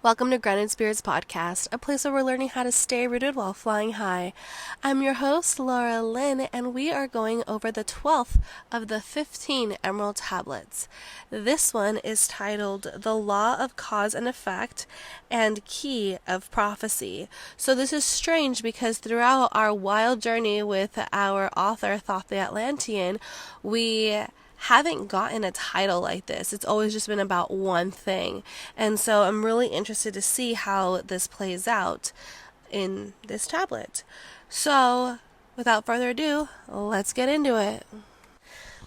Welcome to Grounded Spirits Podcast, a place where we're learning how to stay rooted while flying high. I'm your host, Laura Lynn, and we are going over the 12th of the 15 Emerald Tablets. This one is titled The Law of Cause and Effect and Key of Prophecy. So this is strange because throughout our wild journey with our author, Thoth the Atlantean, we haven't gotten a title like this. It's always just been about one thing. And so I'm really interested to see how this plays out in this tablet. So, without further ado, let's get into it.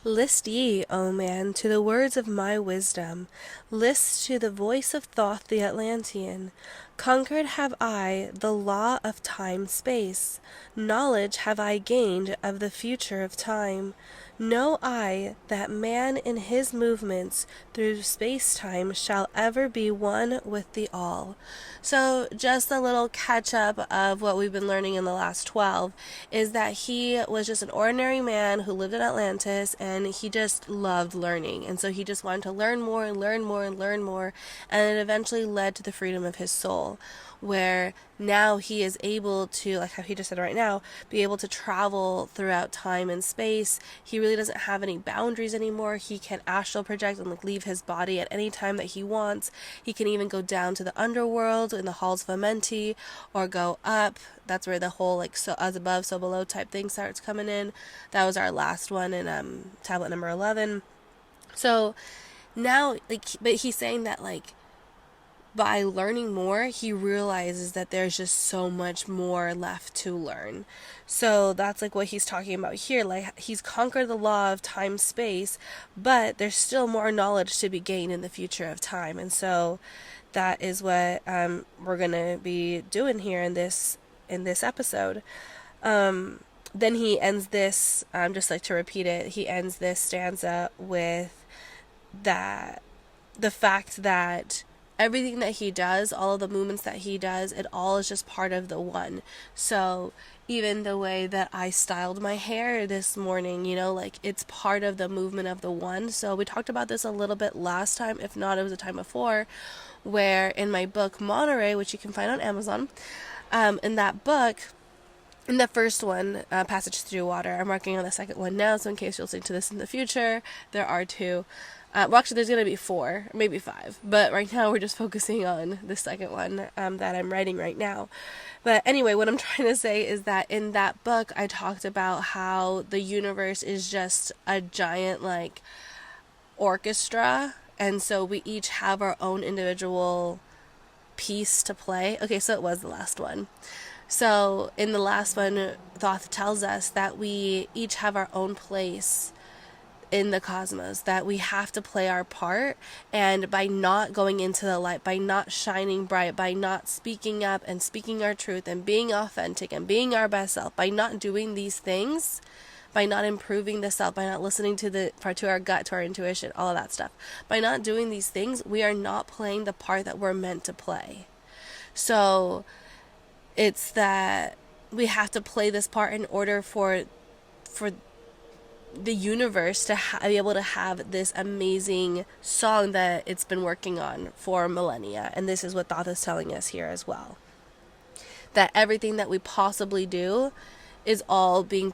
List ye, O man, to the words of my wisdom. List to the voice of Thoth the Atlantean. Conquered have I the law of time-space. Knowledge have I gained of the future of time. Know I that man in his movements through space-time shall ever be one with the all. So just a little catch-up of what we've been learning in the last 12 is that he was just an ordinary man who lived in Atlantis, and he just loved learning. And so he just wanted to learn more and learn more and learn more, and it eventually led to the freedom of his soul, where now he is able to, like how he just said right now, be able to travel throughout time and space. He really doesn't have any boundaries anymore. He can astral project and leave his body at any time that he wants. He can even go down to the underworld in the halls of Amenti, or go up. That's where the whole so as above so below type thing starts coming in. That was our last one in tablet number 11. So now but he's saying that by learning more, he realizes that there's just so much more left to learn. So that's what he's talking about here. He's conquered the law of time space, but there's still more knowledge to be gained in the future of time. And so that is what we're going to be doing here in this episode. Then he ends this, just to repeat it, he ends this stanza with the fact that everything that he does, all of the movements that he does, it all is just part of the one. So even the way that I styled my hair this morning, it's part of the movement of the one. So we talked about this a little bit last time, if not, it was the time before, where in my book, Monterey, which you can find on Amazon, in that book, in the first one, Passage Through Water, I'm working on the second one now, so in case you'll listen to this in the future, there are two. Actually, there's going to be 4, maybe 5. But right now, we're just focusing on the second one that I'm writing right now. But anyway, what I'm trying to say is that in that book, I talked about how the universe is just a giant, orchestra. And so we each have our own individual piece to play. Okay, so it was the last one. So in the last one, Thoth tells us that we each have our own place in the cosmos, that we have to play our part, and by not going into the light, by not shining bright, by not speaking up and speaking our truth and being authentic and being our best self, by not doing these things, by not improving the self, by not listening to our gut, to our intuition, all of that stuff, by not doing these things, we are not playing the part that we're meant to play. So it's that we have to play this part in order for the universe to be able to have this amazing song that it's been working on for millennia. And this is what Thoth is telling us here as well. That everything that we possibly do is all being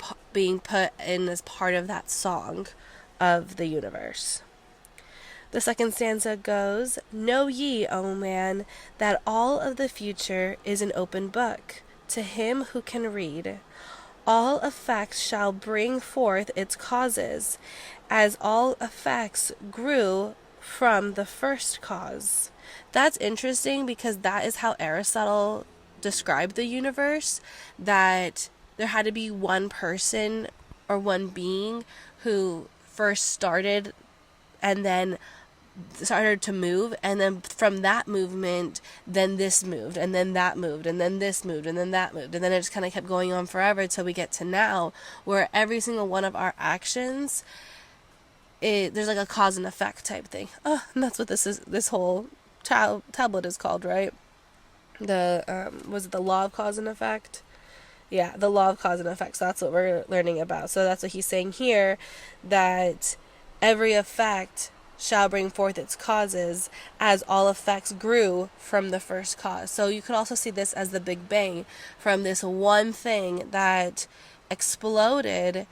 put in as part of that song of the universe. The second stanza goes, Know ye, O man, that all of the future is an open book to him who can read. All effects shall bring forth its causes, as all effects grew from the first cause. That's interesting because that is how Aristotle described the universe, that there had to be one person or one being who first started and then started to move, and then from that movement, then this moved, and then that moved, and then this moved, and then that moved, and then it just kind of kept going on forever until we get to now, where every single one of our actions, there's a cause and effect type thing. And that's what this whole tablet is called, right? Was it the law of cause and effect? Yeah, the law of cause and effect. So that's what we're learning about. So that's what he's saying here, that every effect shall bring forth its causes, as all effects grew from the first cause. So you could also see this as the Big Bang. From this one thing that exploded,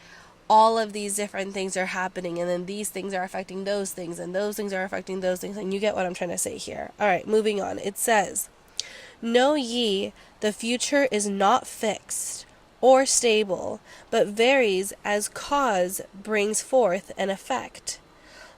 all of these different things are happening, and then these things are affecting those things, and those things are affecting those things, and you get what I'm trying to say here. All right, moving on. It says, "Know ye, the future is not fixed or stable, but varies as cause brings forth an effect.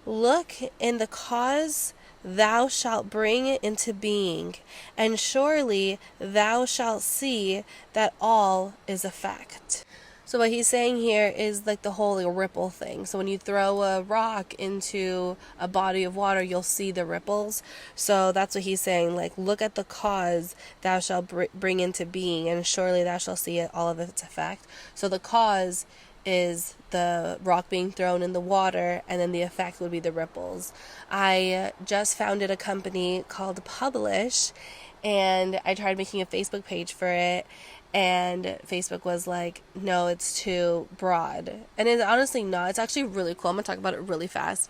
Look in the cause thou shalt bring into being, and surely thou shalt see that all is effect." So what he's saying here is like the whole ripple thing. So when you throw a rock into a body of water, you'll see the ripples. So that's what he's saying. Like, look at the cause thou shalt bring into being, and surely thou shalt see it, all of its effect. So the cause is the rock being thrown in the water, and then the effect would be the ripples. I just founded a company called Publish, and I tried making a Facebook page for it, and Facebook was like, no, it's too broad. And it's honestly not. It's actually really cool. I'm going to talk about it really fast.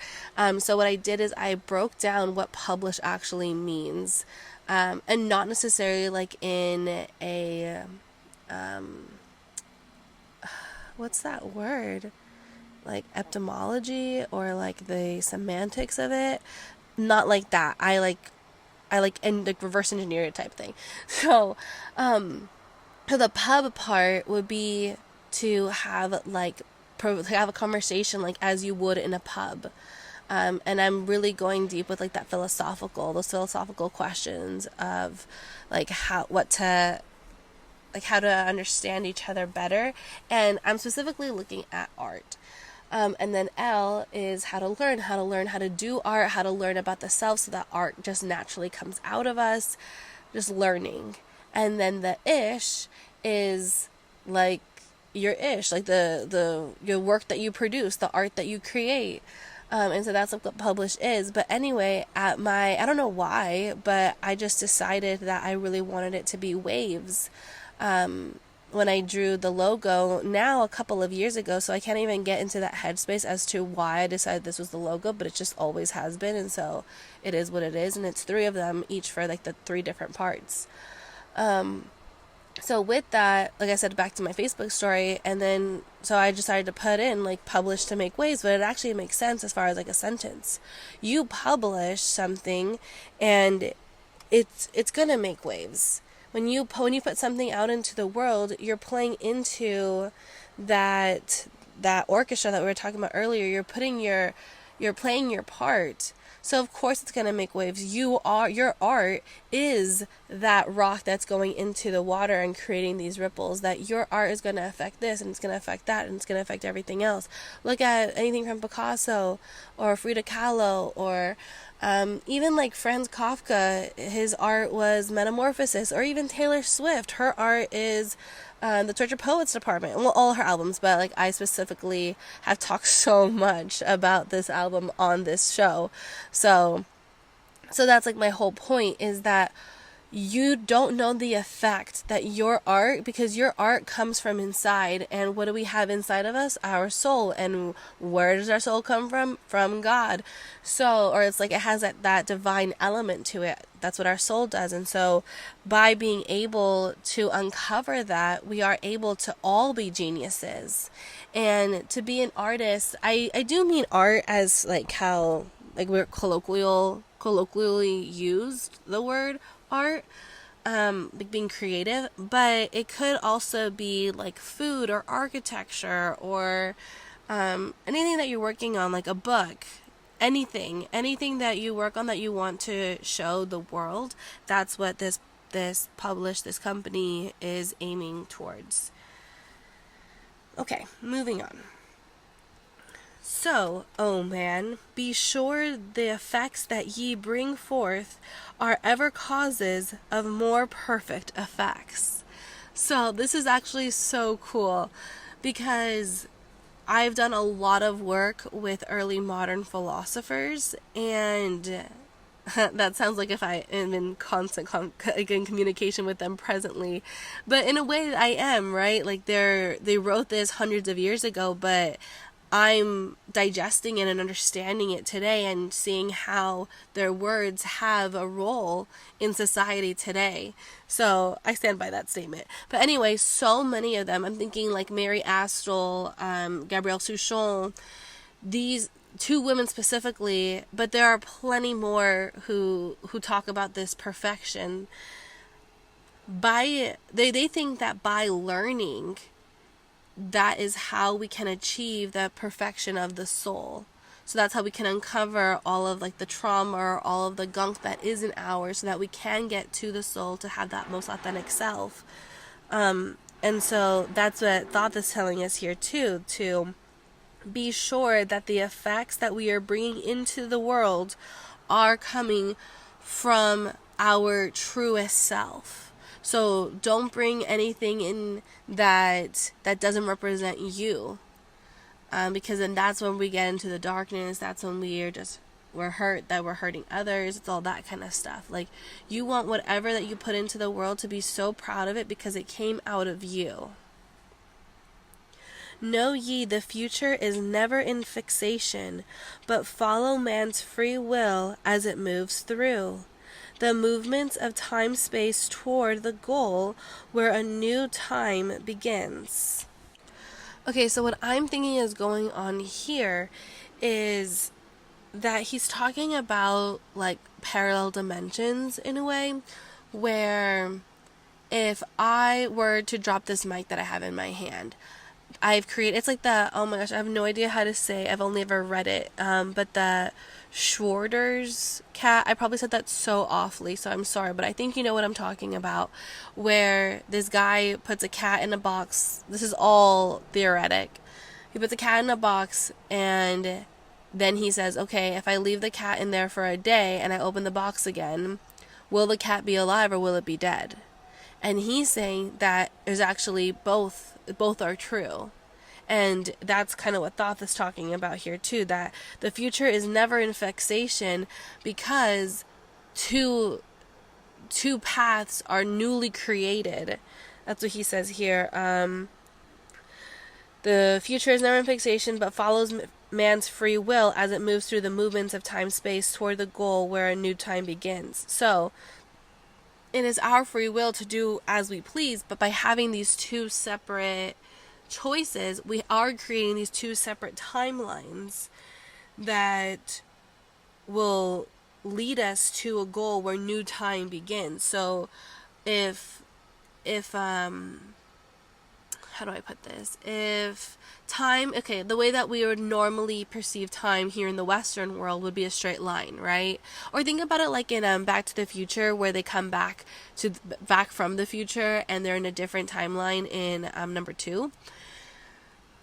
So what I did is I broke down what publish actually means. And not necessarily like in a, what's that word? Like etymology or like the semantics of it. Not like that. I like and like reverse engineer type thing. So the pub part would be to have like have a conversation like as you would in a pub. And I'm really going deep with like those philosophical questions of like how to understand each other better. And I'm specifically looking at art. And then L is how to learn how to do art, how to learn about the self so that art just naturally comes out of us, just learning. And then the ish is like your ish, like your work that you produce, the art that you create. And so that's what Publish is. But anyway, I don't know why, but I just decided that I really wanted it to be waves. When I drew the logo now a couple of years ago, so I can't even get into that headspace as to why I decided this was the logo, but it just always has been, and so it is what it is, and it's 3 of them, each for like the 3 different parts. So with that, like I said, back to my Facebook story, and then so I decided to put in like publish to make waves, but it actually makes sense as far as like a sentence. You publish something, and it's gonna make waves. When you put something out into the world, you're playing into that orchestra that we were talking about earlier. You're playing your part. So of course it's gonna make waves. Your art is that rock that's going into the water and creating these ripples. That your art is gonna affect this, and it's gonna affect that, and it's gonna affect everything else. Look at anything from Picasso or Frida Kahlo or even like Franz Kafka. His art was Metamorphosis, or even Taylor Swift. Her art is the Tortured Poets Department. Well, all her albums, but like I specifically have talked so much about this album on this show. So that's like my whole point, is that you don't know the effect that your art, because your art comes from inside, and what do we have inside of us? Our soul. And where does our soul come from? From God. So, or it's like it has that divine element to it. That's what our soul does. And so by being able to uncover that, we are able to all be geniuses. And to be an artist, I do mean art as like how like we're colloquially used the word art, like being creative, but it could also be like food or architecture or anything that you're working on, like a book, anything that you work on that you want to show the world. That's what this company is aiming towards. Okay, moving on. So, O man, be sure the effects that ye bring forth are ever causes of more perfect effects. So this is actually so cool, because I've done a lot of work with early modern philosophers, and that sounds like if I am in constant in communication with them presently, but in a way I am, right? Like they wrote this hundreds of years ago, but I'm digesting it and understanding it today and seeing how their words have a role in society today. So I stand by that statement. But anyway, so many of them, I'm thinking like Mary Astell, Gabrielle Souchon, these two women specifically, but there are plenty more who talk about this perfection. They think that by learning, that is how we can achieve the perfection of the soul. So that's how we can uncover all of like the trauma or all of the gunk that isn't ours, so that we can get to the soul to have that most authentic self. And so that's what Thoth is telling us here too, to be sure that the effects that we are bringing into the world are coming from our truest self. So don't bring anything in that doesn't represent you, because then that's when we get into the darkness. That's when we're hurt, that we're hurting others. It's all that kind of stuff. Like, you want whatever that you put into the world to be so proud of it because it came out of you. Know ye, the future is never in fixation, but follow man's free will as it moves through the movements of time-space toward the goal where a new time begins. Okay, so what I'm thinking is going on here is that he's talking about like parallel dimensions in a way, where if I were to drop this mic that I have in my hand, I've created, it's like oh my gosh, I have no idea how to say, I've only ever read it, but the Schrodinger's cat, I probably said that so awfully, so I'm sorry, but I think you know what I'm talking about, where this guy puts a cat in a box. This is all theoretic. He puts a cat in a box, and then he says, okay, if I leave the cat in there for a day and I open the box again, will the cat be alive or will it be dead? And he's saying that there's actually both are true. And that's kind of what Thoth is talking about here too, that the future is never in fixation because two paths are newly created. That's what he says here. The future is never in fixation but follows man's free will as it moves through the movements of time-space toward the goal where a new time begins. So it is our free will to do as we please, but by having these two separate choices, we are creating these two separate timelines that will lead us to a goal where new time begins. So if how do I put this? If time, okay, the way that we would normally perceive time here in the Western world would be a straight line, right? Or think about it like in Back to the Future, where they come back from the future and they're in a different timeline in number 2.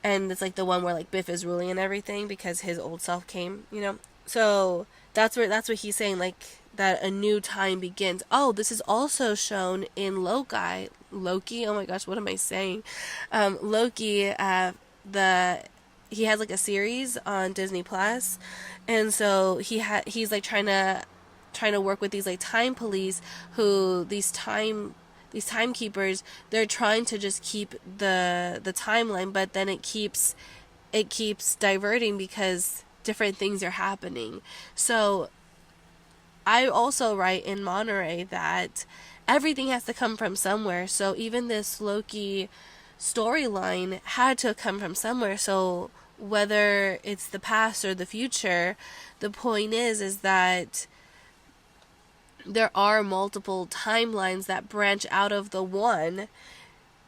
And it's like the one where like Biff is ruling and everything because his old self came, you know? So that's what he's saying, like that a new time begins. Oh, this is also shown in Loki. Oh my gosh, what am I saying? Loki, he has like a series on Disney Plus, and so he's like trying to work with these like time police, who these timekeepers, they're trying to just keep the timeline, but then it keeps diverting because different things are happening. So I also write in Monterey that everything has to come from somewhere. So even this Loki storyline had to come from somewhere. So whether it's the past or the future, the point is that there are multiple timelines that branch out of the one,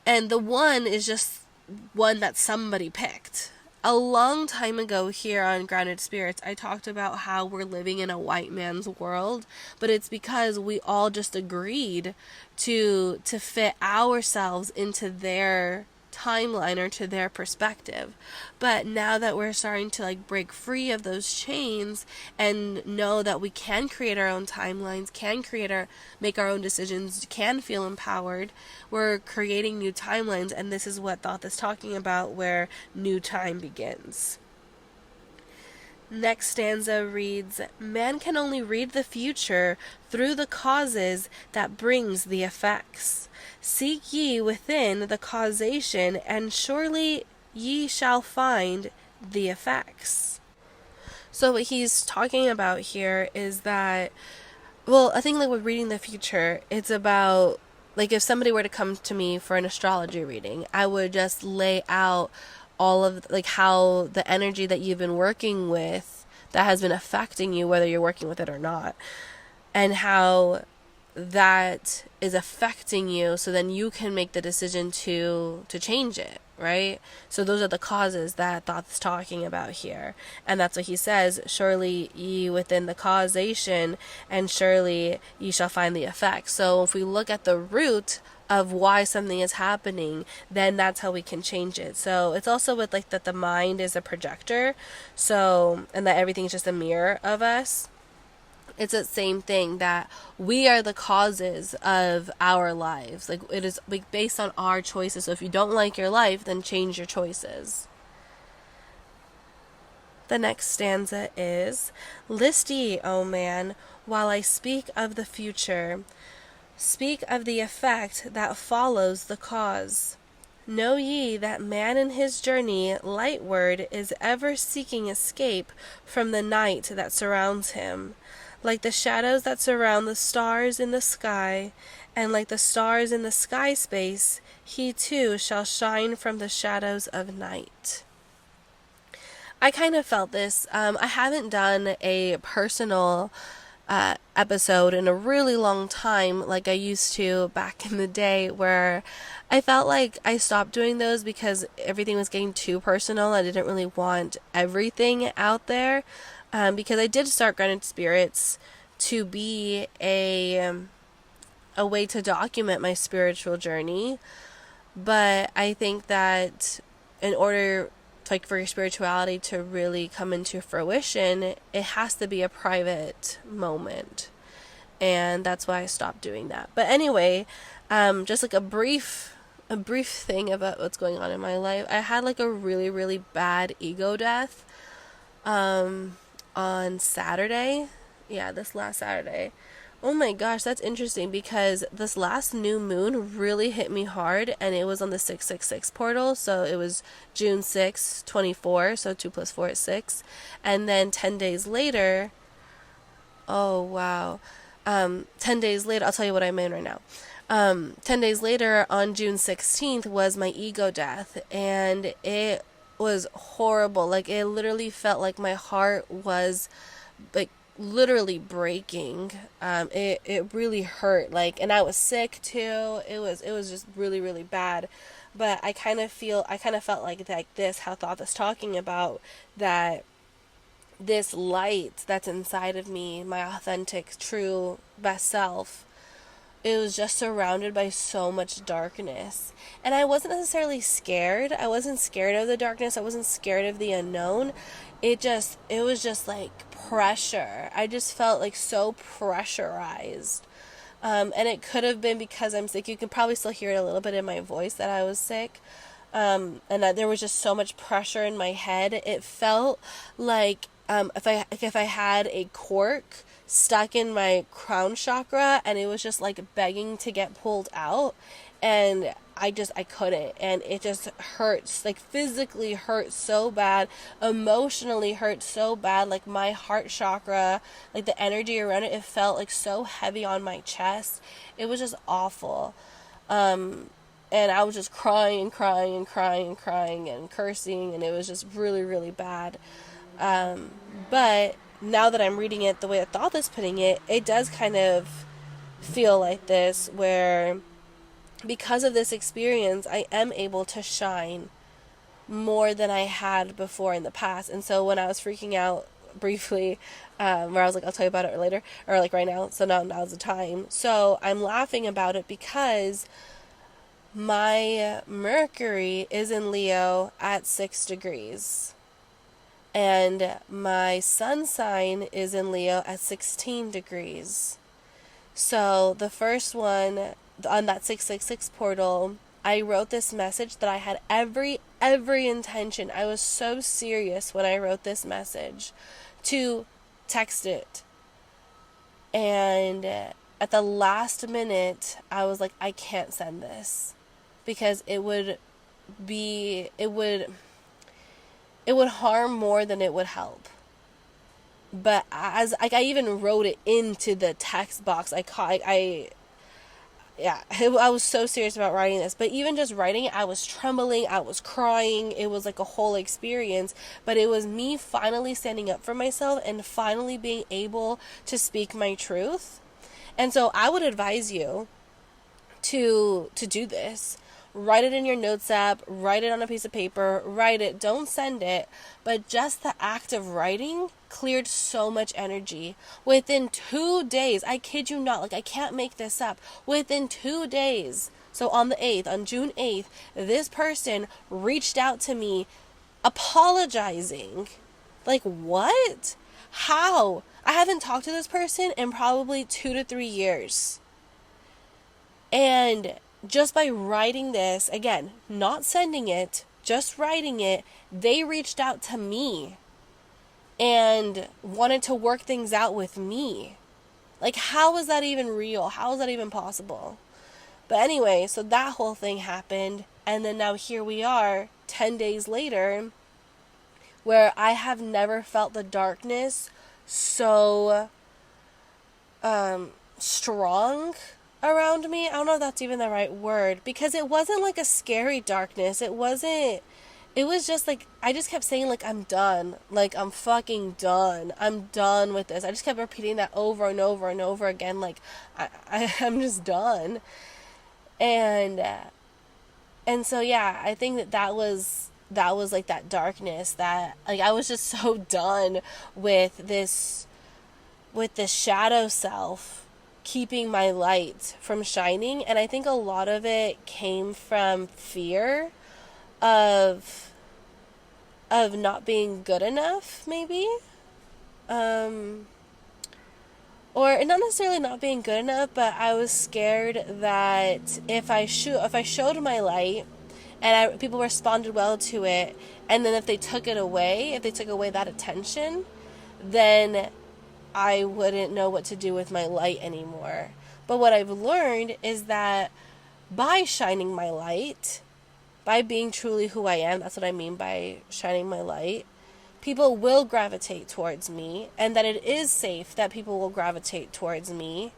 and the one is just one that somebody picked. A long time ago here on Grounded Spirits, I talked about how we're living in a white man's world, but it's because we all just agreed to fit ourselves into their timeline or to their perspective. But now that we're starting to like break free of those chains and know that we can create our own timelines, make our own decisions, can feel empowered, we're creating new timelines, and this is what Thoth is talking about, where new time begins. Next stanza reads, man can only read the future through the causes that brings the effects. Seek ye within the causation, and surely ye shall find the effects. So what he's talking about here is that, well, I think like with reading the future, it's about, like, if somebody were to come to me for an astrology reading, I would just lay out all of like how the energy that you've been working with that has been affecting you, whether you're working with it or not, and how that is affecting you, so then you can make the decision to change it, right? So those are the causes that Thoth's talking about here. And that's what he says, surely ye within the causation, and surely ye shall find the effect. So if we look at the root of why something is happening, then that's how we can change it. So it's also with like that the mind is a projector, so, and that everything's just a mirror of us. It's the same thing, that we are the causes of our lives. Like, it is like based on our choices. So if you don't like your life, then change your choices. The next stanza is, list ye, O man, while I speak of the future, speak of the effect that follows the cause. Know ye that man in his journey lightward is ever seeking escape from the night that surrounds him, like the shadows that surround the stars in the sky, and like the stars in the sky space, he too shall shine from the shadows of night. I kind of felt this. I haven't done a personal episode in a really long time like I used to back in the day, where I felt like I stopped doing those because everything was getting too personal. I didn't really want everything out there. Because I did start Grounded Spirits to be a way to document my spiritual journey. But I think that in order like for your spirituality to really come into fruition, it has to be a private moment. And that's why I stopped doing that. But anyway, just like a brief thing about what's going on in my life. I had like a really, really bad ego death. On Saturday. Yeah, this last Saturday. Oh my gosh, that's interesting because this last new moon really hit me hard, and it was on the 666 portal. So it was June 6, 24, so 2 plus 4 is 6. And then 10 days later, oh wow. 10 days later, I'll tell you what I mean right now. 10 days later, on June 16th, was my ego death, and it was horrible. Like, it literally felt like my heart was like literally breaking. It really hurt, like, and I was sick too. It was just really, really bad. But I kind of felt like this, how Thoth is talking about, that this light that's inside of me, my authentic, true, best self, it was just surrounded by so much darkness. And I wasn't necessarily scared. I wasn't scared of the darkness. I wasn't scared of the unknown. It was just like pressure. I just felt like so pressurized. And it could have been because I'm sick. You can probably still hear it a little bit in my voice that I was sick. And that there was just so much pressure in my head. It felt like if I had a cork stuck in my crown chakra, and it was just like begging to get pulled out, and I couldn't, and it just hurts, like physically hurt so bad, emotionally hurt so bad, like my heart chakra, like the energy around it felt like so heavy on my chest. It was just awful. And I was just crying and crying and crying and crying and cursing, and it was just really, really bad. But now that I'm reading it the way I thought this putting it, it does kind of feel like this, where because of this experience, I am able to shine more than I had before in the past. And so when I was freaking out briefly, where I was like, I'll tell you about it later, or like right now, so now's the time. So I'm laughing about it because my Mercury is in Leo at 6 degrees. And my sun sign is in Leo at 16 degrees. So the first one, on that 666 portal, I wrote this message that I had every intention. I was so serious when I wrote this message to text it. And at the last minute, I was like, I can't send this, because it would it would harm more than it would help. But as like I even wrote it into the text box, I was so serious about writing this. But even just writing it, I was trembling, I was crying. It was like a whole experience. But it was me finally standing up for myself and finally being able to speak my truth. And so I would advise you to do this. Write it in your notes app, write it on a piece of paper, write it, don't send it, but just the act of writing cleared so much energy. Within 2 days, I kid you not, like I can't make this up, within 2 days, so on the 8th, on June 8th, this person reached out to me apologizing. Like, what? How? I haven't talked to this person in probably 2 to 3 years. And just by writing this, again, not sending it, just writing it, they reached out to me and wanted to work things out with me. Like, how is that even real? How is that even possible? But anyway, so that whole thing happened, and then now here we are, 10 days later, where I have never felt the darkness so strong around me. I don't know if that's even the right word, because it wasn't like a scary darkness. It was just like, I just kept saying, like, I'm done. Like, I'm fucking done. I'm done with this. I just kept repeating that over and over and over again. Like, I'm just done. And so, yeah, I think that was like that darkness that, like, I was just so done with this shadow self keeping my light from shining. And I think a lot of it came from fear of not being good enough, maybe, or not necessarily not being good enough, but I was scared that if I showed my light and people responded well to it, and then if they took away that attention, then I wouldn't know what to do with my light anymore. But what I've learned is that by shining my light, by being truly who I am, that's what I mean by shining my light, people will gravitate towards me, and that it is safe that people will gravitate towards me,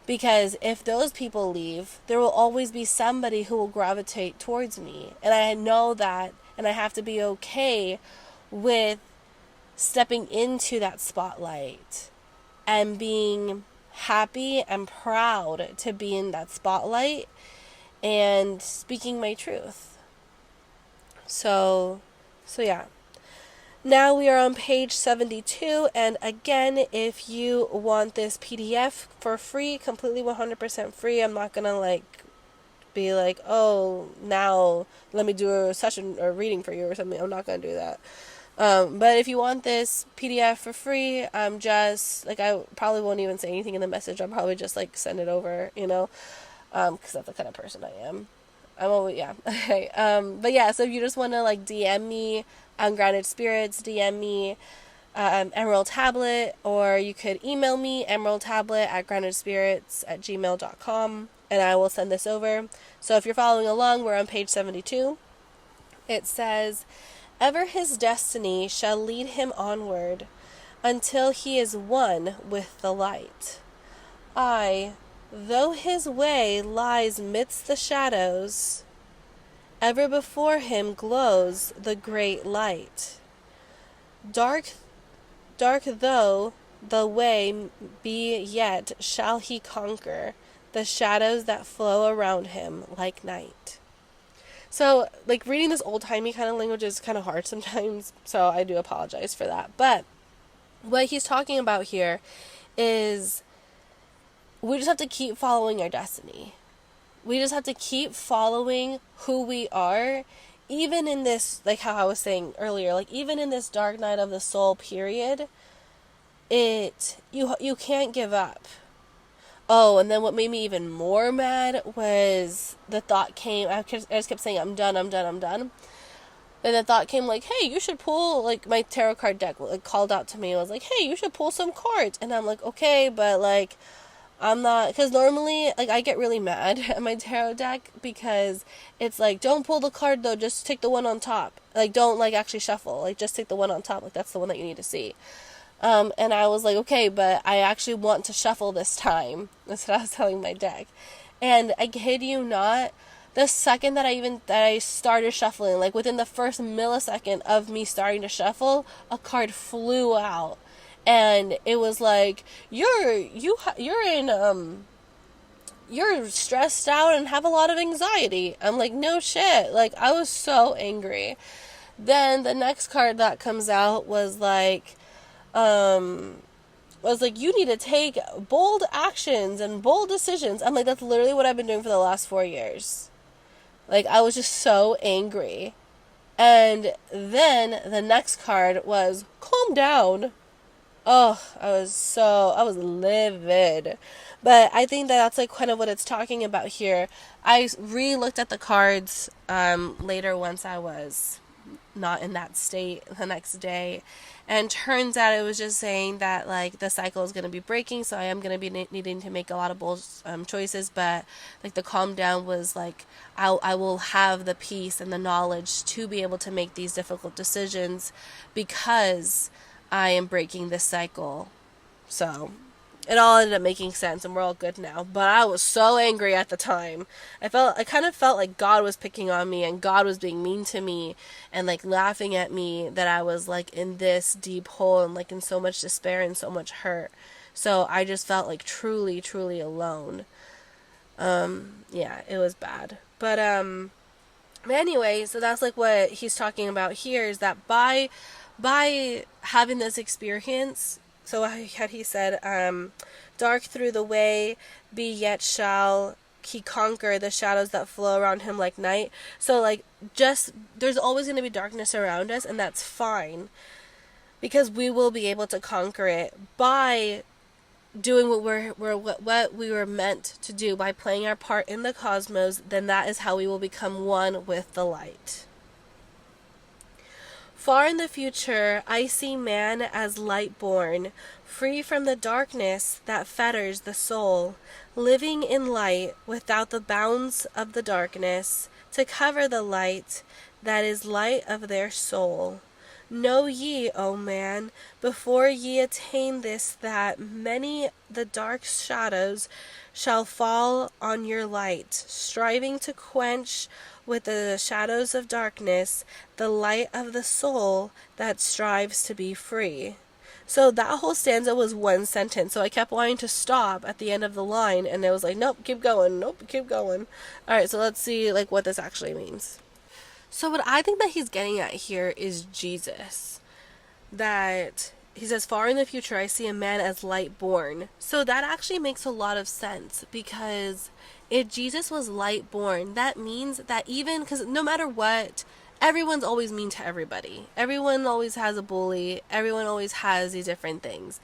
because if those people leave, there will always be somebody who will gravitate towards me. And I know that, and I have to be okay with stepping into that spotlight and being happy and proud to be in that spotlight and speaking my truth. So yeah. Now we are on page 72, and again, if you want this PDF for free, completely 100% free, I'm not gonna be like, oh, now let me do a session or reading for you or something. I'm not gonna do that. But if you want this PDF for free, I'm just, I probably won't even say anything in the message. I'll probably just, send it over, because that's the kind of person I am. I'm always, yeah. Okay. But yeah, so if you just want to, DM me on Grounded Spirits, DM me Emerald Tablet, or you could email me emeraldtablet@groundedspirits@gmail.com, and I will send this over. So if you're following along, we're on page 72. It says, "Ever his destiny shall lead him onward, until he is one with the light. Aye, though his way lies midst the shadows, ever before him glows the great light. Dark though the way be, yet shall he conquer the shadows that flow around him like night." So, reading this old-timey kind of language is kind of hard sometimes, so I do apologize for that. But what he's talking about here is we just have to keep following our destiny. We just have to keep following who we are, even in this, how I was saying earlier, even in this dark night of the soul period, you can't give up. Oh, and then what made me even more mad was the thought came, I just kept saying, I'm done. And the thought came hey, you should pull, my tarot card deck called out to me. It was hey, you should pull some cards. And I'm okay, but I'm not, because normally, like, I get really mad at my tarot deck because it's like, don't pull the card though, just take the one on top. Like, don't, like, actually shuffle. Like, just take the one on top. Like, that's the one that you need to see. And I was like, okay, but I actually want to shuffle this time. That's what I was telling my deck. And I kid you not, the second that I started shuffling, like within the first millisecond of me starting to shuffle, a card flew out. And it was like, you're stressed out and have a lot of anxiety. I'm like, no shit. Like, I was so angry. Then the next card that comes out was like, you need to take bold actions and bold decisions. I'm like, that's literally what I've been doing for the last 4 years. Like, I was just so angry. And then the next card was calm down. Oh, I was livid. But I think that's like kind of what it's talking about here. I re-looked at the cards later once I was not in that state the next day, and turns out it was just saying that like the cycle is going to be breaking, so I am going to be needing to make a lot of bold choices, but like the calm down was like I will have the peace and the knowledge to be able to make these difficult decisions because I am breaking this cycle. So it all ended up making sense and we're all good now. But I was so angry at the time. I kind of felt like God was picking on me and God was being mean to me and like laughing at me that I was like in this deep hole and like in so much despair and so much hurt. So I just felt like truly, truly alone. Yeah, it was bad. But anyway, so that's like what he's talking about here is that by having this experience, so had he said, dark through the way, be yet shall he conquer the shadows that flow around him like night. So like, just, there's always going to be darkness around us, and that's fine, because we will be able to conquer it by doing what we were meant to do, by playing our part in the cosmos. Then that is how we will become one with the light. Far in the future, I see man as light born, free from the darkness that fetters the soul, living in light without the bounds of the darkness, to cover the light that is light of their soul. Know ye, O man, before ye attain this, that many the dark shadows shall fall on your light, striving to quench with the shadows of darkness the light of the soul that strives to be free. So that whole stanza was one sentence, so I kept wanting to stop at the end of the line, and it was like, nope, keep going, nope, keep going. Alright, so let's see like what this actually means. So what I think that he's getting at here is Jesus. That he says, far in the future I see a man as light born. So that actually makes a lot of sense, because if Jesus was light born, that means that even, because no matter what, everyone's always mean to everybody. Everyone always has a bully. Everyone always has these different things.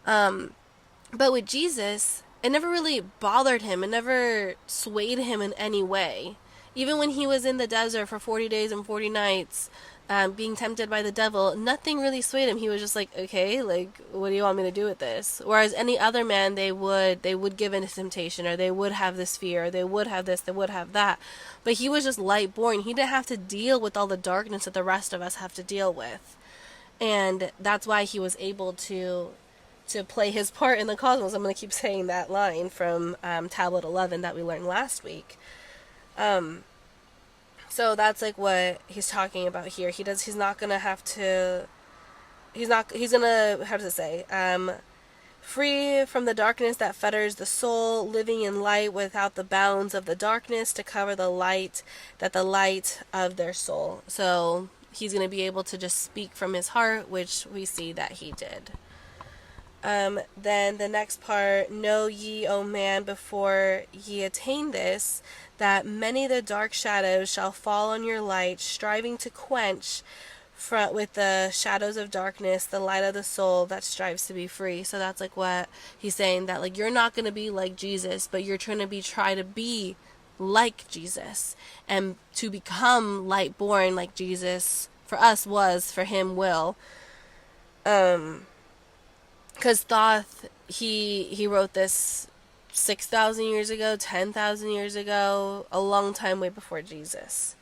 But with Jesus, it never really bothered him. It never swayed him in any way. Even when he was in the desert for 40 days and 40 nights, being tempted by the devil, nothing really swayed him. He was just like, okay, like, what do you want me to do with this? Whereas any other man, they would give in to temptation, or they would have this fear, or they would have this, they would have that. But he was just light born. He didn't have to deal with all the darkness that the rest of us have to deal with. And that's why he was able to play his part in the cosmos. I'm going to keep saying that line from Tablet 11 that we learned last week. So that's like what he's talking about here. He's gonna, how does it say? Free from the darkness that fetters the soul, living in light without the bounds of the darkness, to cover the light of their soul. So he's gonna be able to just speak from his heart, which we see that he did. Then the next part, know ye, O man, before ye attain this, that many the dark shadows shall fall on your light, striving to quench with the shadows of darkness the light of the soul that strives to be free. So that's like what he's saying, that like you're not going to be like Jesus, but you're trying to try to be like Jesus, and to become light born like Jesus for us was, for him will. Because Thoth, he wrote this 6,000 years ago, 10,000 years ago, a long time way before Jesus.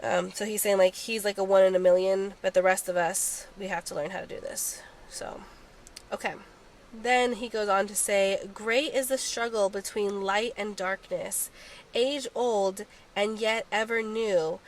So he's saying, like, he's like a 1 in a million, but the rest of us, we have to learn how to do this. So, okay. Then he goes on to say, great is the struggle between light and darkness, age old and yet ever new.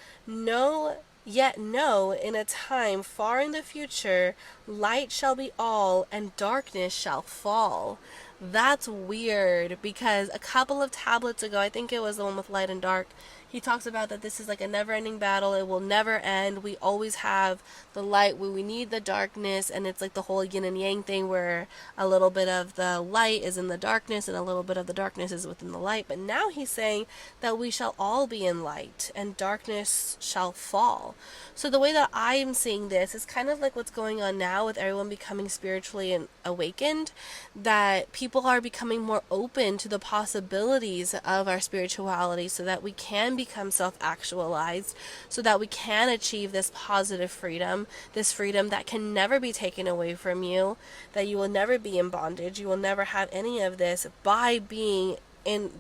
Yet know, in a time far in the future, light shall be all and darkness shall fall. That's weird, because a couple of tablets ago, I think it was the one with light and dark, he talks about that this is like a never-ending battle. It will never end. We always have the light when we need the darkness, and it's like the whole yin and yang thing where a little bit of the light is in the darkness and a little bit of the darkness is within the light. But now he's saying that we shall all be in light and darkness shall fall. So the way that I am seeing this is kind of like what's going on now with everyone becoming spiritually awakened, that people are becoming more open to the possibilities of our spirituality so that we can become self-actualized, so that we can achieve this positive freedom, this freedom that can never be taken away from you, that you will never be in bondage, you will never have any of this by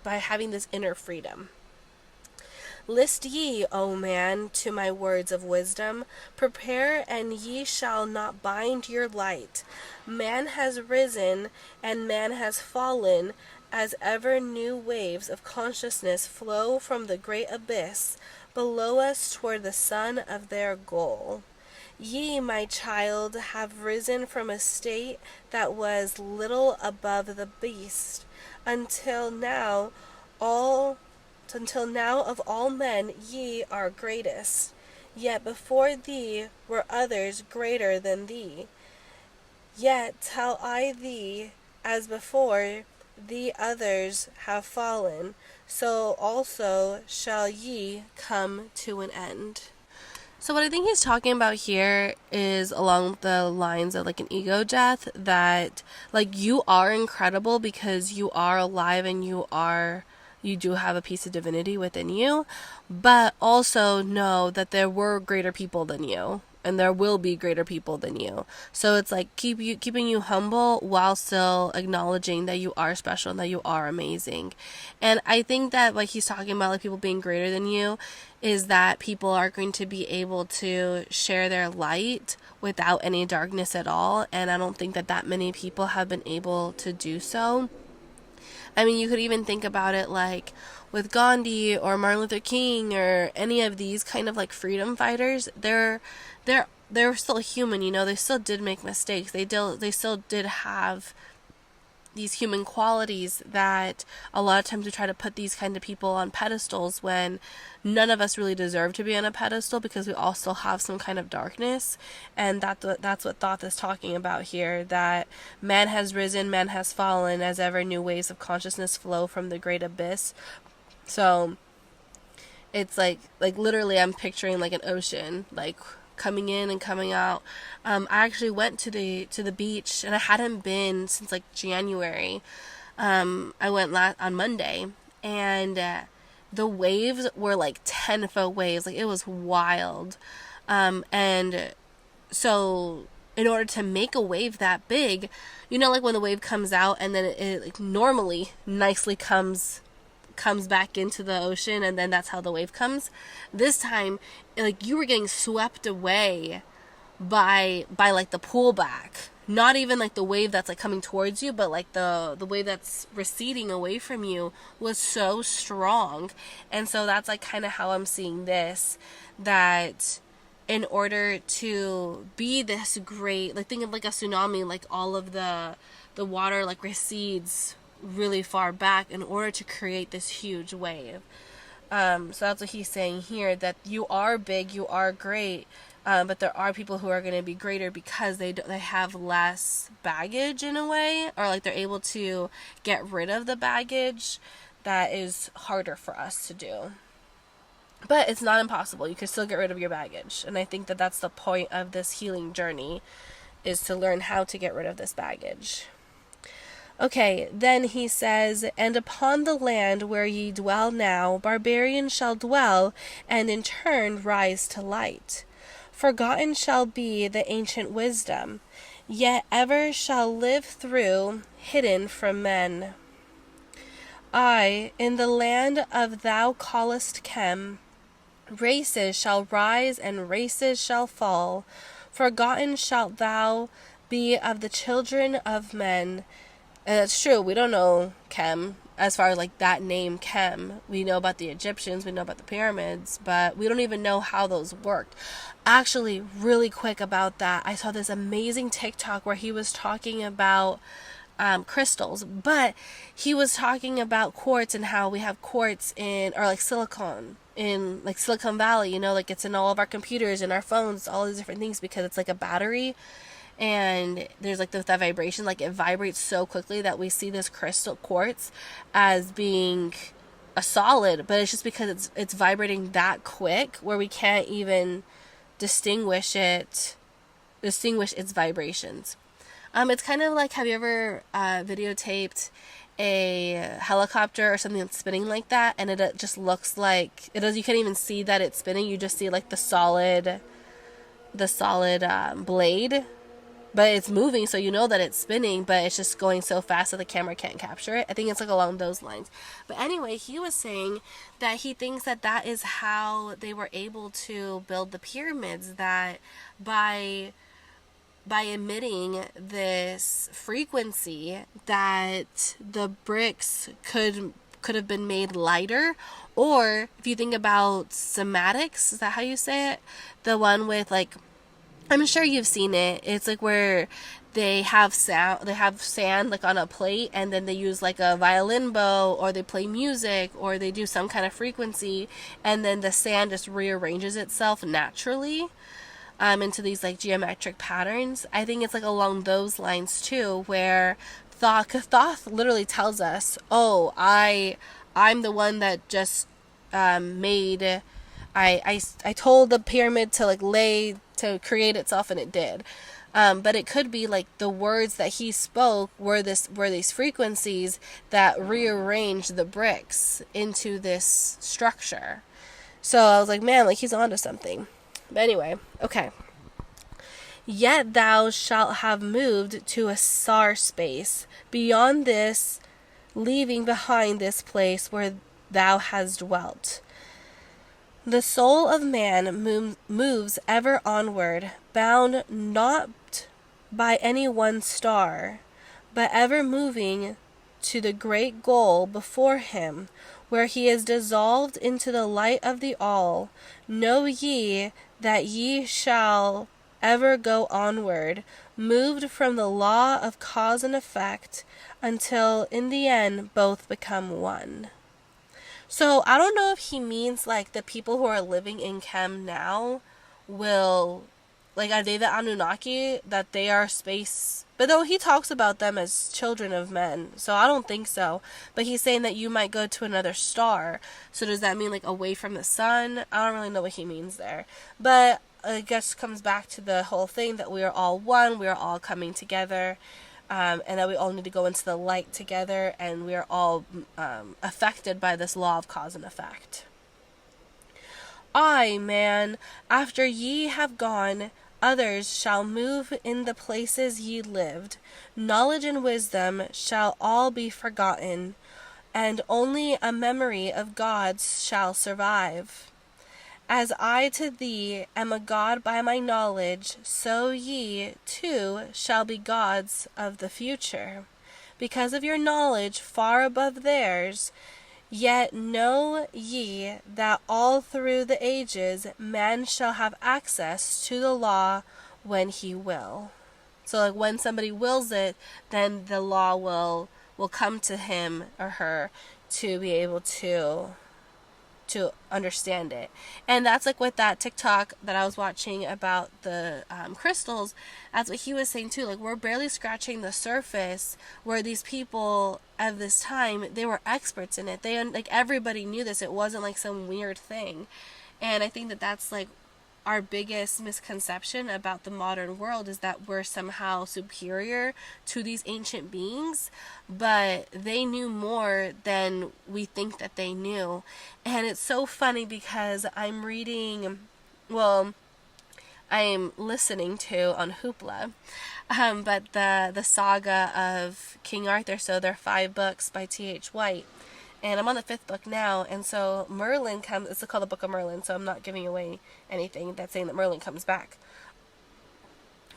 having this inner freedom. List ye, O man, to my words of wisdom. Prepare, and ye shall not bind your light. Man has risen, and man has fallen, as ever new waves of consciousness flow from the great abyss below us toward the sun of their goal. Ye, my child, have risen from a state that was little above the beast, until now of all men ye are greatest. Yet before thee were others greater than thee. Yet tell I thee, as before thee others have fallen, so also shall ye come to an end. So what I think he's talking about here is along the lines of like an ego death, that like you are incredible because you are alive and you do have a piece of divinity within you, but also know that there were greater people than you, and there will be greater people than you. So it's like keeping you humble while still acknowledging that you are special and that you are amazing. And I think that like he's talking about like people being greater than you is that people are going to be able to share their light without any darkness at all, and I don't think that many people have been able to do so. I mean, you could even think about it like with Gandhi or Martin Luther King or any of these kind of like freedom fighters. They're still human, you know. They still did make mistakes. They still did have these human qualities that a lot of times we try to put these kind of people on pedestals when none of us really deserve to be on a pedestal, because we all still have some kind of darkness. And that's what Thoth is talking about here, that man has risen, man has fallen, as ever new waves of consciousness flow from the great abyss. So it's like literally I'm picturing like an ocean, like coming in and coming out. I actually went to the beach, and I hadn't been since like January. I went on Monday, and the waves were like 10-foot waves. Like, it was wild. And so in order to make a wave that big, you know, like when the wave comes out and then it like normally nicely comes back into the ocean, and then that's how the wave comes. This time, like, you were getting swept away by like the pullback. Not even like the wave that's like coming towards you, but like the wave that's receding away from you was so strong. And so that's like kind of how I'm seeing this, that in order to be this great, like think of like a tsunami, like all of the water like recedes really far back in order to create this huge wave. So that's what he's saying here, that you are big, you are great, but there are people who are going to be greater because they have less baggage in a way, or like they're able to get rid of the baggage that is harder for us to do. But it's not impossible. You can still get rid of your baggage, and I think that that's the point of this healing journey, is to learn how to get rid of this baggage. Okay, then he says, and upon the land where ye dwell now, barbarians shall dwell, and in turn rise to light. Forgotten shall be the ancient wisdom. yet ever shall live through, hidden from men. I, in the land of thou callest Chem, races shall rise and races shall fall. Forgotten shalt thou be of the children of men. And that's true. We don't know Chem as far as like that name Chem. We know about the Egyptians, we know about the pyramids, but we don't even know how those worked. Actually, really quick about that, I saw this amazing TikTok where he was talking about crystals, but he was talking about quartz and how we have quartz in, or like silicon in like Silicon Valley, you know, like it's in all of our computers and our phones, all these different things, because it's like a battery and there's like that vibration, like it vibrates so quickly that we see this crystal quartz as being a solid, but it's just because it's vibrating that quick where we can't even distinguish its vibrations. It's kind of like, have you ever videotaped a helicopter or something that's spinning like that, and it just looks like it does. You can't even see that it's spinning. You just see like the solid blade, but it's moving, so you know that it's spinning, but it's just going so fast that the camera can't capture it. I think it's like along those lines. But anyway, he was saying that he thinks that that is how they were able to build the pyramids, that by emitting this frequency, that the bricks could have been made lighter. Or if you think about cymatics, is that how you say it? The one with like, I'm sure you've seen it. It's like where they have sand like on a plate, and then they use like a violin bow, or they play music, or they do some kind of frequency, and then the sand just rearranges itself naturally into these like geometric patterns. I think it's like along those lines too, where Thoth literally tells us, "Oh, I'm the one that just made. I told the pyramid to to create itself, and it did." But it could be like the words that he spoke were these frequencies that rearranged the bricks into this structure. So I was like, man, like he's onto something. But anyway, okay. Yet thou shalt have moved to a star space, beyond this, leaving behind this place where thou hast dwelt. The soul of man moves ever onward, bound not by any one star, but ever moving to the great goal before him, where he is dissolved into the light of the all. Know ye that ye shall ever go onward, moved from the law of cause and effect, until in the end both become one. So I don't know if he means like the people who are living in Chem now will, like, are they the Anunnaki, that they are space? But though he talks about them as children of men, so I don't think so. But he's saying that you might go to another star. So does that mean like away from the sun? I don't really know what he means there. But I guess comes back to the whole thing that we are all one, we are all coming together, and that we all need to go into the light together, and we are all affected by this law of cause and effect. Aye, man, after ye have gone, others shall move in the places ye lived. Knowledge and wisdom shall all be forgotten, and only a memory of gods shall survive. As I to thee am a god by my knowledge, so ye, too, shall be gods of the future. Because of your knowledge far above theirs, yet know ye that all through the ages man shall have access to the law when he will. So like when somebody wills it, then the law will come to him or her to be able to understand it. And that's like with that TikTok that I was watching about the crystals, that's what he was saying too. Like, we're barely scratching the surface, where these people of this time, they were experts in it. They, like, everybody knew this. It wasn't like some weird thing. And I think that that's like our biggest misconception about the modern world, is that we're somehow superior to these ancient beings, but they knew more than we think that they knew. And it's so funny because I'm reading, well, I'm listening to on Hoopla. But the saga of King Arthur, so there are 5 books by T.H. White. And I'm on the 5th book now, and so Merlin comes, it's called the Book of Merlin, so I'm not giving away anything that's saying that Merlin comes back.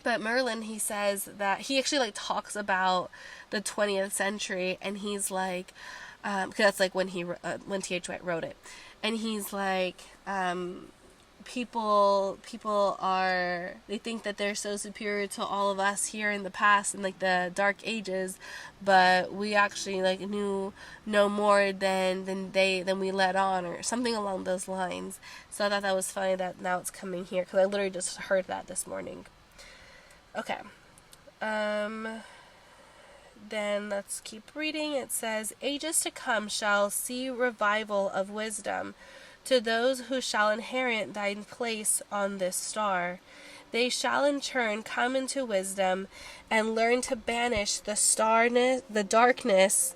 But Merlin, he says that, he actually, like, talks about the 20th century, and he's like, because that's, like, when T.H. White wrote it. And he's like, people are, they think that they're so superior to all of us here in the past in like the dark ages, but we actually like knew no more than we let on, or something along those lines. So I thought that was funny that now it's coming here, because I literally just heard that this morning. Okay. Then let's keep reading. It says, ages to come shall see revival of wisdom to those who shall inherit thine place on this star. They shall in turn come into wisdom and learn to banish the darkness,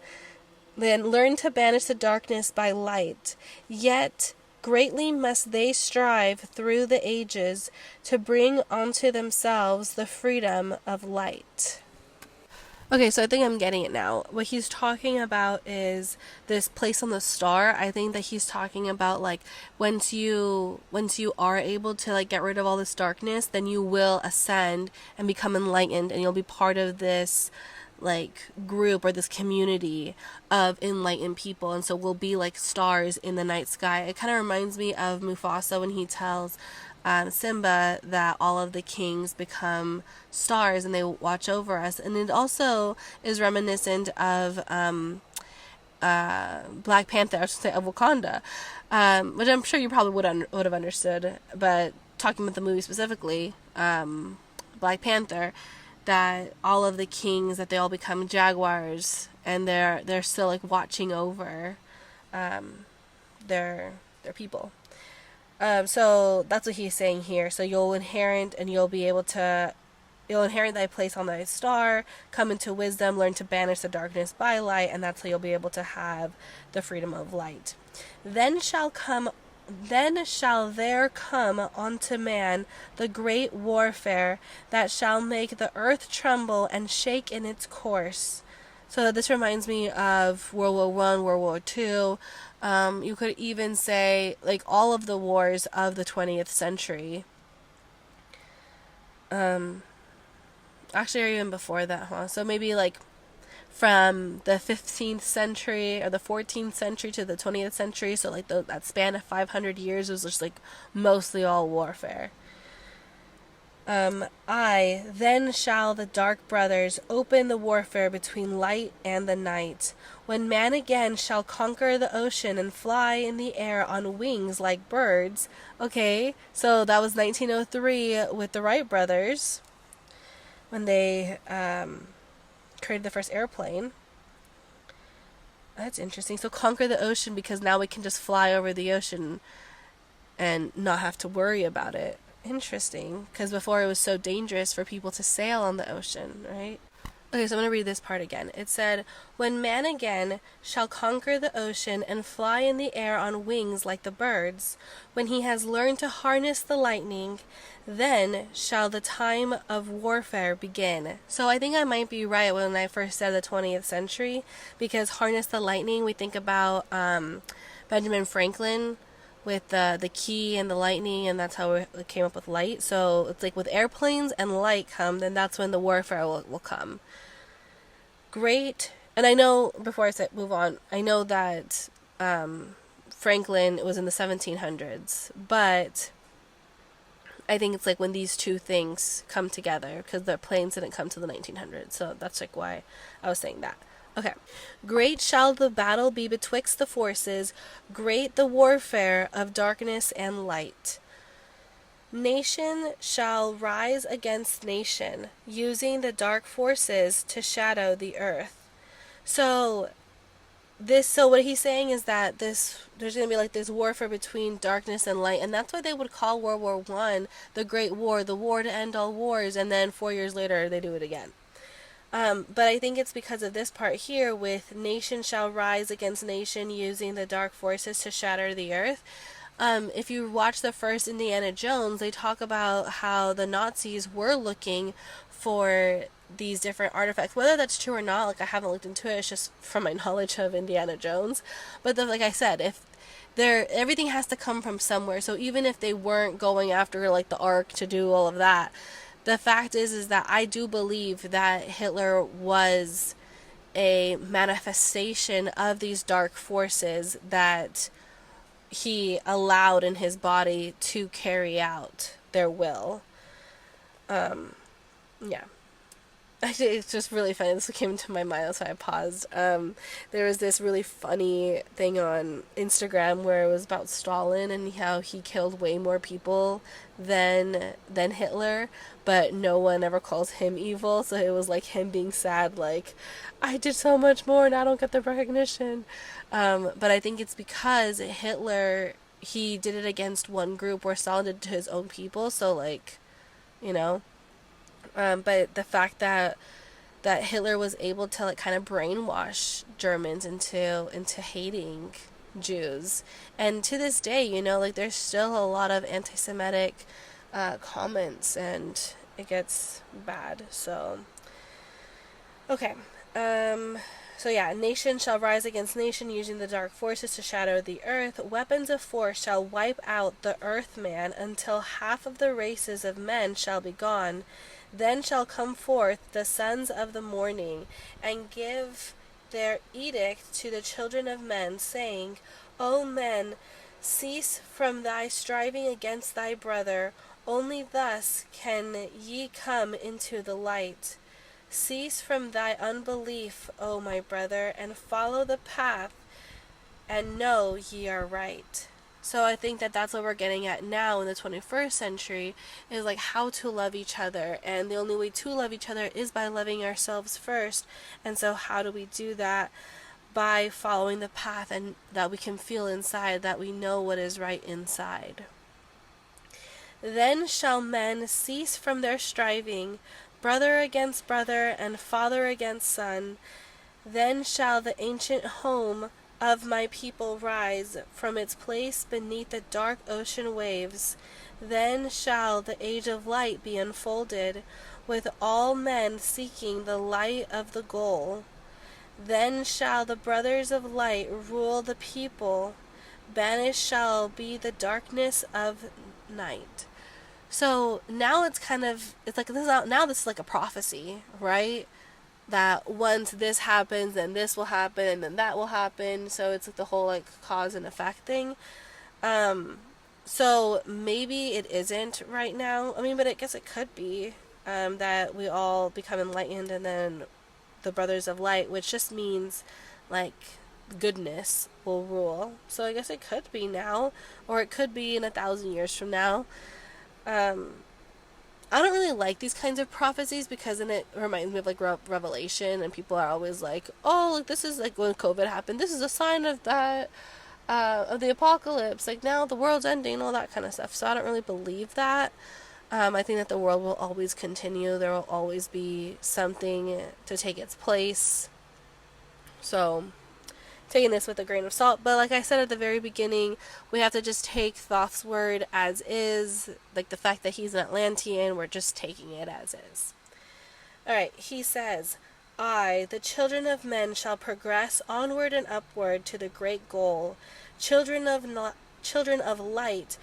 then learn to banish the darkness by light. Yet greatly must they strive through the ages to bring unto themselves the freedom of light. Okay, so I think I'm getting it now. What he's talking about is this place on the star. I think that he's talking about like once you are able to like get rid of all this darkness, then you will ascend and become enlightened, and you'll be part of this like group or this community of enlightened people, and so we'll be like stars in the night sky. It kind of reminds me of Mufasa when he tells Simba that all of the kings become stars and they watch over us, and it also is reminiscent of Black Panther, I should say, of Wakanda, which I'm sure you probably would have understood, but talking about the movie specifically, Black Panther, that all of the kings, that they all become jaguars, and they're still like watching over their people. So that's what he's saying here. So you'll inherit, and you'll inherit thy place on thy star, come into wisdom, learn to banish the darkness by light, and that's how you'll be able to have the freedom of light. Then shall there come unto man the great warfare that shall make the earth tremble and shake in its course. So this reminds me of World War I, World War II. You could even say like all of the wars of the 20th century. Actually, or even before that, huh? So maybe like from the 15th century or the 14th century to the 20th century. So like that span of 500 years was just like mostly all warfare. Then shall the dark brothers open the warfare between light and the night, when man again shall conquer the ocean and fly in the air on wings like birds. Okay, so that was 1903 with the Wright brothers, when they created the first airplane. That's interesting. So conquer the ocean, because now we can just fly over the ocean and not have to worry about it. Interesting, because before it was so dangerous for people to sail on the ocean, right? Okay, so I'm going to read this part again. It said, when man again shall conquer the ocean and fly in the air on wings like the birds, when he has learned to harness the lightning, then shall the time of warfare begin. So I think I might be right when I first said the 20th century, because harness the lightning, we think about Benjamin Franklin with the key and the lightning, and that's how it came up with light. So it's like with airplanes and light come, then that's when the warfare will come. Great. And I know, before I move on, I know that Franklin was in the 1700s, but I think it's like when these two things come together, because the planes didn't come to the 1900s, so that's like why I was saying that. Okay. Great shall the battle be betwixt the forces, great the warfare of darkness and light. Nation shall rise against nation, using the dark forces to shadow the earth. So what he's saying is that there's going to be like this warfare between darkness and light, and that's why they would call World War I the Great War, the war to end all wars, and then 4 years later they do it again. But I think it's because of this part here with nation shall rise against nation, using the dark forces to shatter the earth. If you watch the first Indiana Jones, they talk about how the Nazis were looking for these different artifacts. Whether that's true or not, like I haven't looked into it. It's just from my knowledge of Indiana Jones. But like I said, if everything has to come from somewhere. So even if they weren't going after like the Ark to do all of that, the fact is that I do believe that Hitler was a manifestation of these dark forces that he allowed in his body to carry out their will. Yeah. It's just really funny. This came to my mind, so I paused. There was this really funny thing on Instagram where it was about Stalin and how he killed way more people than Hitler, but no one ever calls him evil. So it was like him being sad, like, I did so much more and I don't get the recognition. But I think it's because Hitler, he did it against one group where Stalin did it to his own people. So like, you know. But the fact that Hitler was able to like kind of brainwash Germans into hating Jews, and to this day, you know, like there's still a lot of anti-Semitic comments, and it gets bad. So, okay. So yeah, nation shall rise against nation, using the dark forces to shatter the earth. Weapons of force shall wipe out the earthman until half of the races of men shall be gone. Then shall come forth the sons of the morning, and give their edict to the children of men, saying, O men, cease from thy striving against thy brother, only thus can ye come into the light. Cease from thy unbelief, O my brother, and follow the path, and know ye are right. So I think that that's what we're getting at now in the 21st century, is like how to love each other. And the only way to love each other is by loving ourselves first. And so how do we do that? By following the path and that we can feel inside, that we know what is right inside. Then shall men cease from their striving, brother against brother, and father against son. Then shall the ancient home of my people rise from its place beneath the dark ocean waves. Then shall the age of light be unfolded, with all men seeking the light of the goal. Then shall the brothers of light rule the people. Banished shall be the darkness of night. So now it's like this is like a prophecy, right? That once this happens, then this will happen, and then that will happen. So it's like the whole like cause and effect thing. So maybe it isn't right now. I mean, but I guess it could be that we all become enlightened, and then the brothers of light, which just means like goodness will rule. So I guess it could be now, or it could be in 1,000 years from now. I don't really like these kinds of prophecies because then it reminds me of like Revelation, and people are always like, oh, like this is like when COVID happened, this is a sign of that, of the apocalypse, like now the world's ending, all that kind of stuff. So I don't really believe that. I think that the world will always continue. There will always be something to take its place. So taking this with a grain of salt. But like I said at the very beginning, we have to just take Thoth's word as is. Like the fact that he's an Atlantean, we're just taking it as is. Alright, he says, I, the children of men, shall progress onward and upward to the great goal. Children of light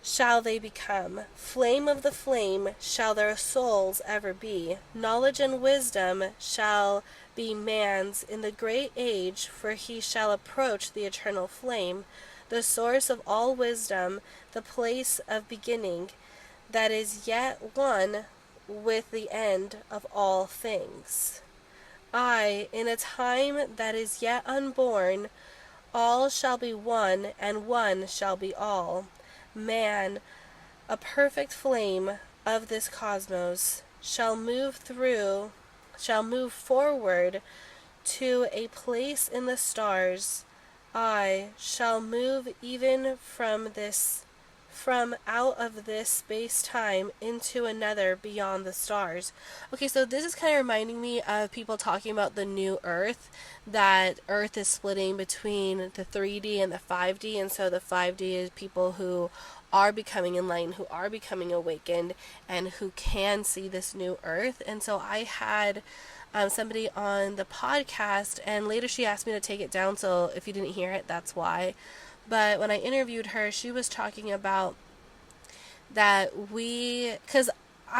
shall they become. Flame of the flame shall their souls ever be. Knowledge and wisdom shall be man's in the great age, for he shall approach the eternal flame, the source of all wisdom, the place of beginning, that is yet one with the end of all things. I, in a time that is yet unborn, all shall be one, and one shall be all. Man, a perfect flame of this cosmos, shall move forward to a place in the stars. I shall move even from this from out of this space-time into another beyond the stars. Okay, so this is kind of reminding me of people talking about the new Earth, that Earth is splitting between the 3D and the 5D, and so the 5D is people who are becoming enlightened, who are becoming awakened, and who can see this new Earth. And so I had somebody on the podcast, and later she asked me to take it down, so if you didn't hear it, that's why. But when I interviewed her, she was talking about that because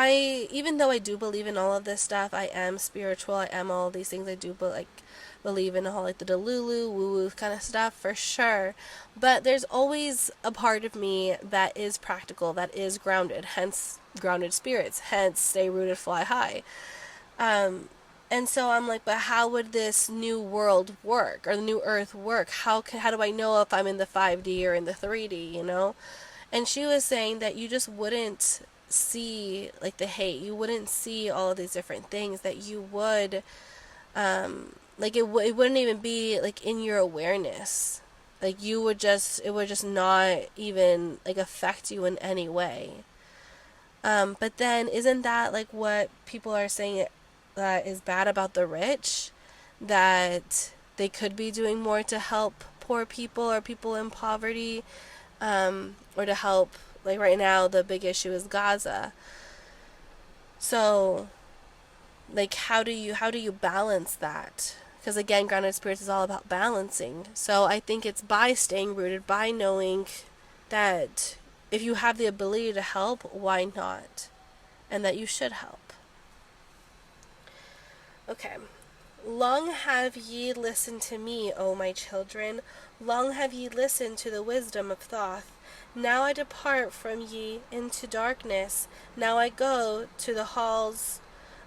even though I do believe in all of this stuff, I am spiritual, I am all these things, I do believe in all like the Delulu, woo-woo kind of stuff for sure. But there's always a part of me that is practical, that is grounded, hence grounded spirits, hence stay rooted, fly high. And so I'm like, but how would this new world work, or the new Earth work? How do I know if I'm in the 5D or in the 3D, you know? And she was saying that you just wouldn't see, like, the hate. You wouldn't see all of these different things, that you would, like, it wouldn't even be, like, in your awareness. Like, it would just not even, like, affect you in any way. But then, isn't that, like, what people are saying that is bad about the rich, that they could be doing more to help poor people or people in poverty, or to help, like right now the big issue is Gaza. So, like, how do you balance that? Because again, grounded spirits is all about balancing. So I think it's by staying rooted, by knowing that if you have the ability to help, why not? And that you should help. Okay. Long have ye listened to me, O my children. Long have ye listened to the wisdom of Thoth. Now I depart from ye into darkness. Now I go to the halls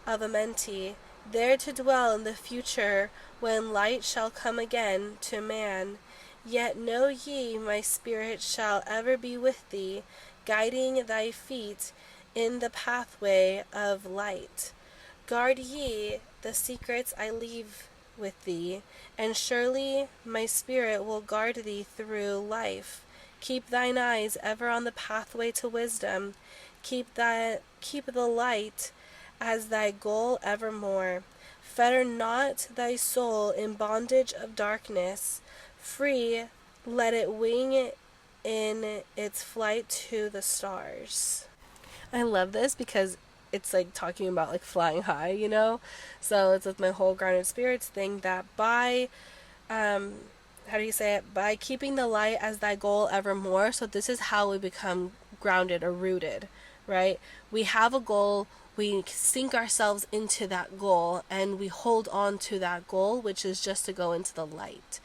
of Amenti, there to dwell in the future, when light shall come again to man. Yet know ye, my spirit shall ever be with thee, guiding thy feet in the pathway of light. Guard ye the secrets I leave with thee, and surely my spirit will guard thee through life. Keep thine eyes ever on the pathway to wisdom. Keep the light as thy goal evermore. Fetter not thy soul in bondage of darkness. Free, let it wing in its flight to the stars. I love this because it's like talking about like flying high, you know? So it's with my whole grounded spirits thing, that by, how do you say it? By keeping the light as thy goal evermore. So this is how we become grounded or rooted, right? We have a goal, we sink ourselves into that goal, and we hold on to that goal, which is just to go into the light.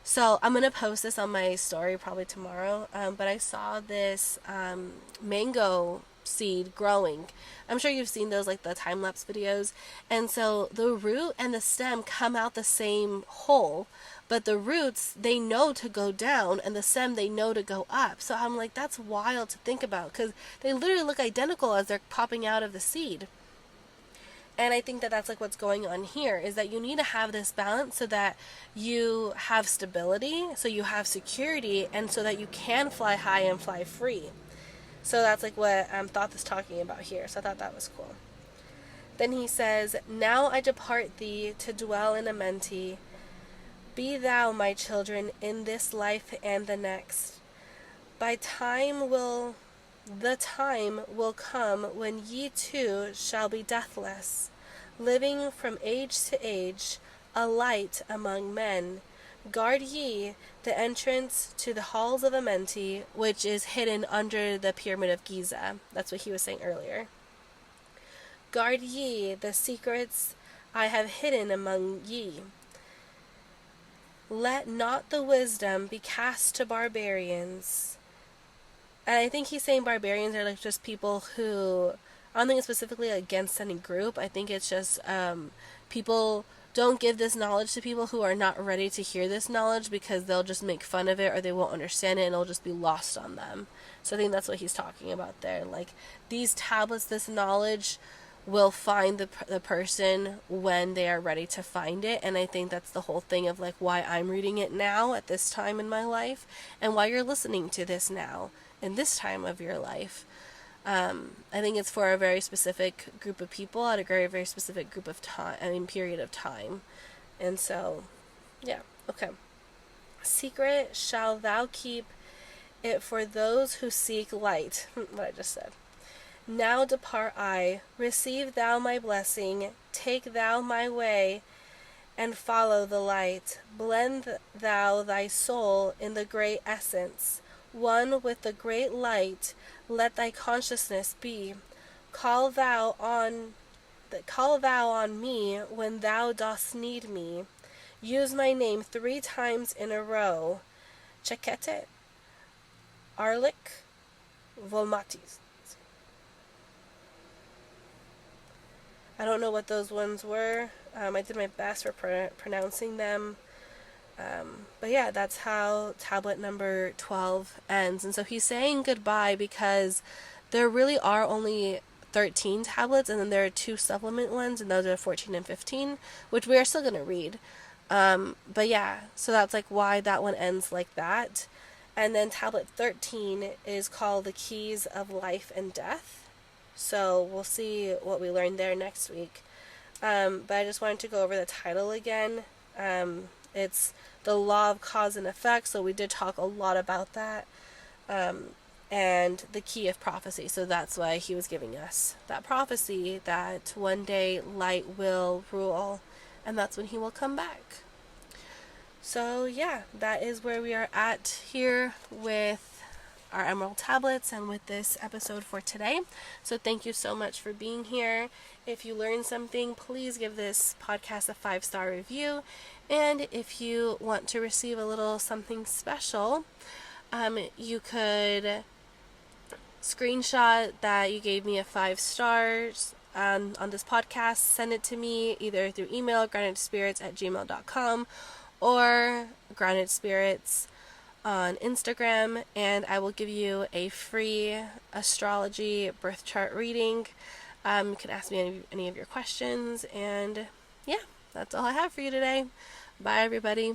So I'm going to post this on my story probably tomorrow, but I saw this mango seed growing. I'm sure you've seen those, like the time-lapse videos. And so the root and the stem come out the same hole, but the roots, they know to go down, and the stem, they know to go up. So I'm like, that's wild to think about, because they literally look identical as they're popping out of the seed. And I think that that's like what's going on here, is that you need to have this balance so that you have stability, so you have security, and so that you can fly high and fly free. So that's like what Thoth is talking about here. So I thought that was cool. Then he says, Now I depart thee to dwell in Amenti. Be thou, my children, in this life and the next. The time will come when ye too shall be deathless, living from age to age, a light among men. Guard ye the entrance to the halls of Amenti, which is hidden under the Pyramid of Giza. That's what he was saying earlier. Guard ye the secrets I have hidden among ye. Let not the wisdom be cast to barbarians. And I think he's saying barbarians are like just people who, I don't think it's specifically against any group. I think it's just people don't give this knowledge to people who are not ready to hear this knowledge, because they'll just make fun of it or they won't understand it and it'll just be lost on them. So I think that's what he's talking about there. Like, these tablets, this knowledge will find the person when they are ready to find it. And I think that's the whole thing of like why I'm reading it now at this time in my life, and why you're listening to this now, in this time of your life. I think it's for a very specific group of people at a very, very specific group of time, period of time. And so, yeah, okay. Secret shall thou keep it for those who seek light. What I just said. Now depart I, receive thou my blessing, take thou my way, and follow the light. Blend thou thy soul in the great essence, one with the great light, let thy consciousness be. Call thou on me when thou dost need me. Use my name 3 times in a row. Chekete, Arlik, Volmatis. I don't know what those ones were. I did my best for pronouncing them. But yeah, that's how tablet number 12 ends. And so he's saying goodbye because there really are only 13 tablets, and then there are 2 supplement ones, and those are 14 and 15, which we are still going to read. But yeah, so that's like why that one ends like that. And then tablet 13 is called The Keys of Life and Death. So we'll see what we learn there next week. But I just wanted to go over the title again. It's the law of cause and effect, so we did talk a lot about that. And the key of prophecy, so that's why he was giving us that prophecy that one day light will rule, and that's when he will come back. So yeah, that is where we are at here with our Emerald Tablets and with this episode for today. So thank you so much for being here. If you learned something, please give this podcast a 5-star review. And if you want to receive a little something special, you could screenshot that you gave me a 5 stars on this podcast, send it to me either through email, groundedspirits@gmail.com, or groundedspirits on Instagram, and I will give you a free astrology birth chart reading. You can ask me any of your questions, and yeah, that's all I have for you today. Bye, everybody.